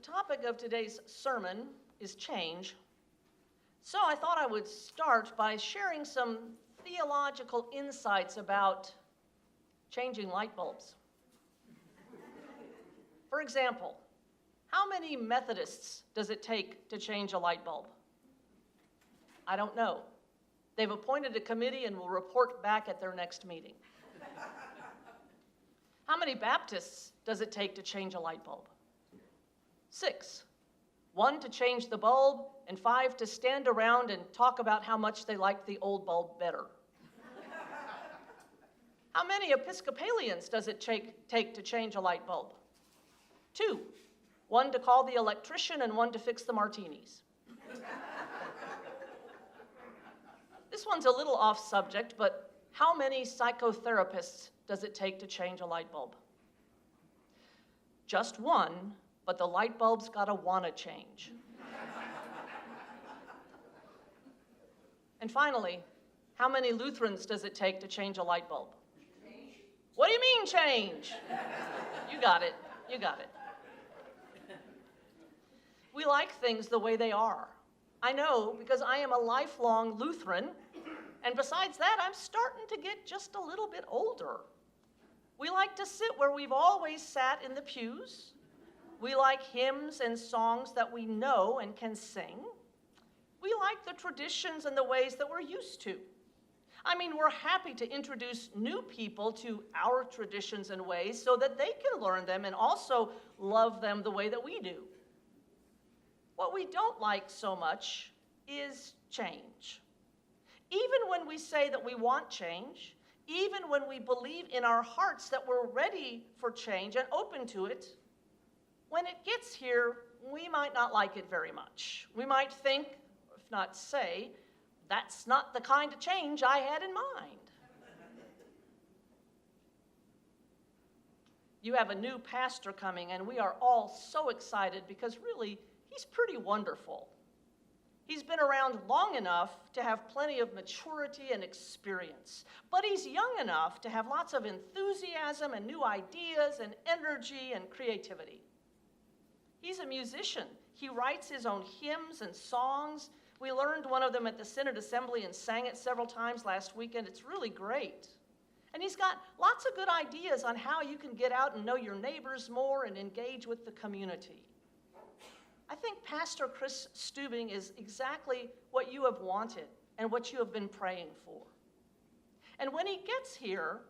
topic of today's sermon is change. So I thought I would start by sharing some theological insights about changing light bulbs. For example, how many Methodists does it take to change a light bulb? I don't know. They've appointed a committee and will report back at their next meeting. How many Baptists does it take to change a light bulb? 6. 1 to change the bulb, and 5 to stand around and talk about how much they like the old bulb better. How many Episcopalians does it take to change a light bulb? 2. 1 to call the electrician and 1 to fix the martinis. This one's a little off subject, but how many psychotherapists does it take to change a light bulb? Just 1, but the light bulb's gotta wanna change. And finally, how many Lutherans does it take to change a light bulb? Change. What do you mean change? You got it, you got it. We like things the way they are. I know because I am a lifelong Lutheran, and besides that, I'm starting to get just a little bit older. We like to sit where we've always sat in the pews. We like hymns and songs that we know and can sing. We like the traditions and the ways that we're used to. I mean, we're happy to introduce new people to our traditions and ways so that they can learn them and also love them the way that we do. What we don't like so much is change. Even when we say that we want change, even when we believe in our hearts that we're ready for change and open to it, when it gets here, we might not like it very much. We might think, if not say, that's not the kind of change I had in mind. You have a new pastor coming, and we are all so excited because really, he's pretty wonderful. He's been around long enough to have plenty of maturity and experience, but he's young enough to have lots of enthusiasm and new ideas and energy and creativity. He's a musician. He writes his own hymns and songs. We learned one of them at the Synod Assembly and sang it several times last weekend. It's really great. And he's got lots of good ideas on how you can get out and know your neighbors more and engage with the community. I think Pastor Chris Stubing is exactly what you have wanted and what you have been praying for. And when he gets here,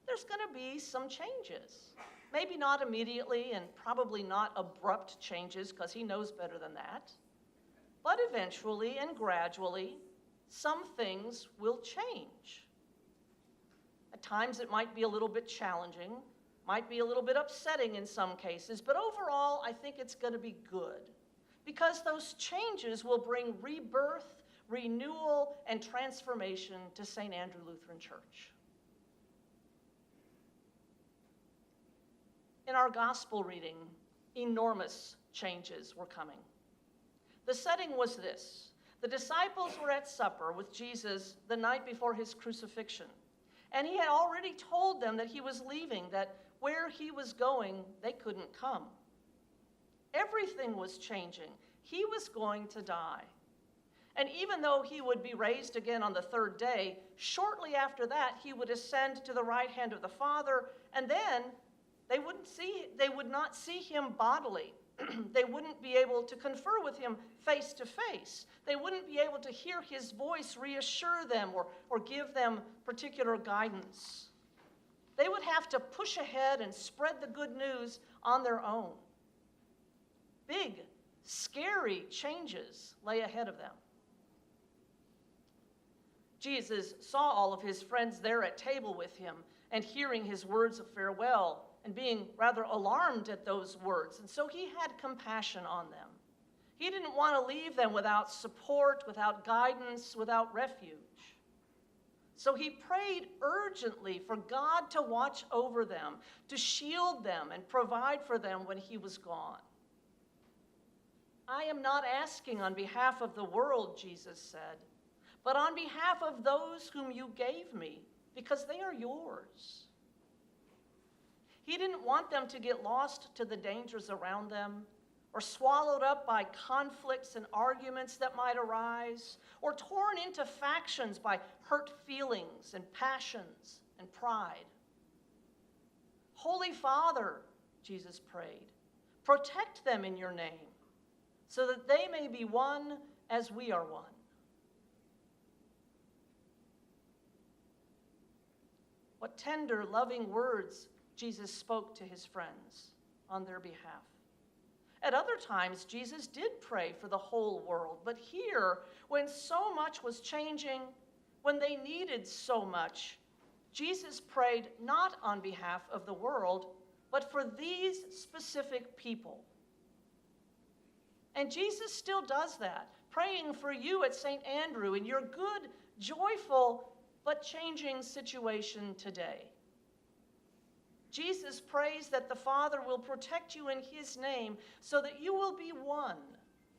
there's going to be some changes. Maybe not immediately and probably not abrupt changes because he knows better than that. But eventually and gradually, some things will change. At times it might be a little bit challenging, might be a little bit upsetting in some cases, but overall, I think it's going to be good because those changes will bring rebirth, renewal, and transformation to St. Andrew Lutheran Church. In our gospel reading, enormous changes were coming. The setting was this. The disciples were at supper with Jesus the night before his crucifixion, and he had already told them that he was leaving, that where he was going, they couldn't come. Everything was changing. He was going to die. And even though he would be raised again on the 3rd day, shortly after that, he would ascend to the right hand of the Father, and then they would not see him bodily. They wouldn't be able to confer with him face to face. They wouldn't be able to hear his voice reassure them or give them particular guidance. They would have to push ahead and spread the good news on their own. Big, scary changes lay ahead of them. Jesus saw all of his friends there at table with him and hearing his words of farewell and being rather alarmed at those words. And so he had compassion on them. He didn't want to leave them without support, without guidance, without refuge. So he prayed urgently for God to watch over them, to shield them and provide for them when he was gone. I am not asking on behalf of the world, Jesus said, but on behalf of those whom you gave me, because they are yours. He didn't want them to get lost to the dangers around them or swallowed up by conflicts and arguments that might arise, or torn into factions by hurt feelings and passions and pride. Holy Father, Jesus prayed, protect them in your name, so that they may be one as we are one. What tender, loving words Jesus spoke to his friends on their behalf. At other times, Jesus did pray for the whole world, but here, when so much was changing, when they needed so much, Jesus prayed not on behalf of the world, but for these specific people. And Jesus still does that, praying for you at St. Andrew in your good, joyful, but changing situation today. Jesus prays that the Father will protect you in his name so that you will be one,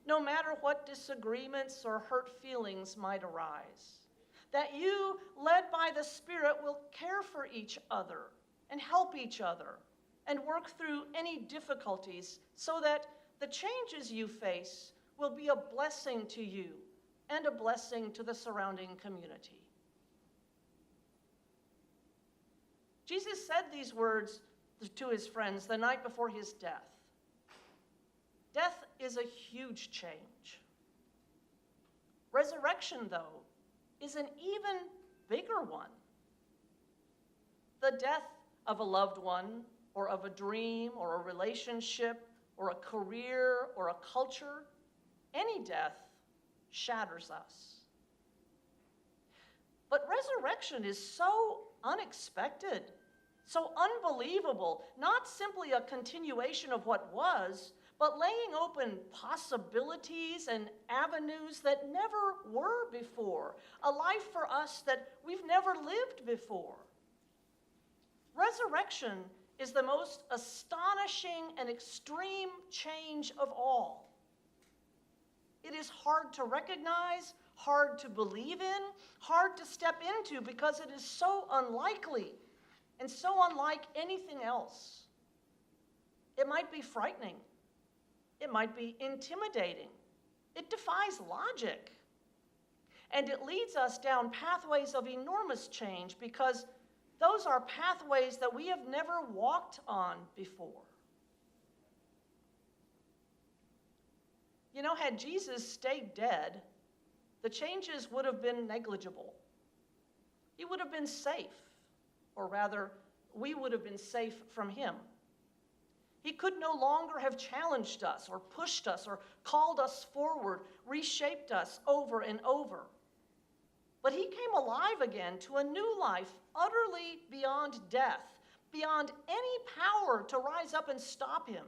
no matter what disagreements or hurt feelings might arise. That you, led by the Spirit, will care for each other and help each other and work through any difficulties so that the changes you face will be a blessing to you and a blessing to the surrounding community. Jesus said these words to his friends the night before his death. Death is a huge change. Resurrection, though, is an even bigger one. The death of a loved one, or of a dream, or a relationship, or a career, or a culture, any death shatters us. But resurrection is so unexpected, so unbelievable, not simply a continuation of what was, but laying open possibilities and avenues that never were before, a life for us that we've never lived before. Resurrection is the most astonishing and extreme change of all. It is hard to recognize, hard to believe in, hard to step into because it is so unlikely and so unlike anything else. It might be frightening. It might be intimidating. It defies logic. And it leads us down pathways of enormous change because those are pathways that we have never walked on before. You know, had Jesus stayed dead, the changes would have been negligible. He would have been safe, or rather, we would have been safe from him. He could no longer have challenged us or pushed us or called us forward, reshaped us over and over. But he came alive again to a new life utterly beyond death, beyond any power to rise up and stop him.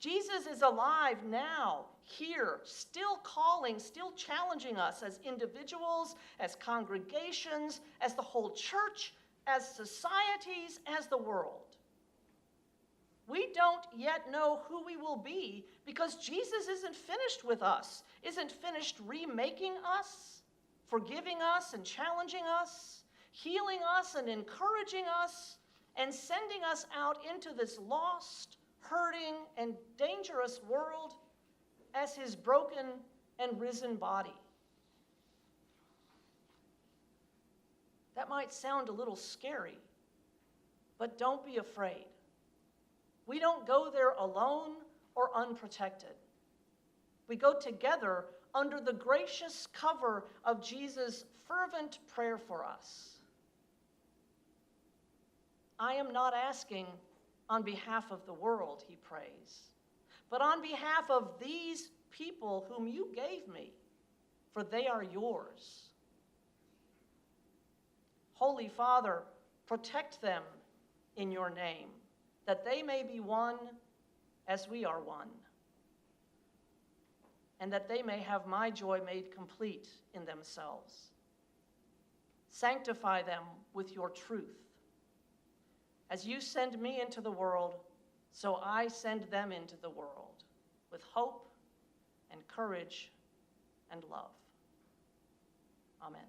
Jesus is alive now, here, still calling, still challenging us as individuals, as congregations, as the whole church, as societies, as the world. We don't yet know who we will be because Jesus isn't finished with us, isn't finished remaking us, forgiving us and challenging us, healing us and encouraging us, and sending us out into this lost, hurting, and dangerous world as his broken and risen body. That might sound a little scary, but don't be afraid. We don't go there alone or unprotected. We go together under the gracious cover of Jesus' fervent prayer for us. I am not asking on behalf of the world, he prays, but on behalf of these people whom you gave me, for they are yours. Holy Father, protect them in your name, that they may be one as we are one, and that they may have my joy made complete in themselves. Sanctify them with your truth. As you send me into the world, so I send them into the world with hope and courage and love. Amen.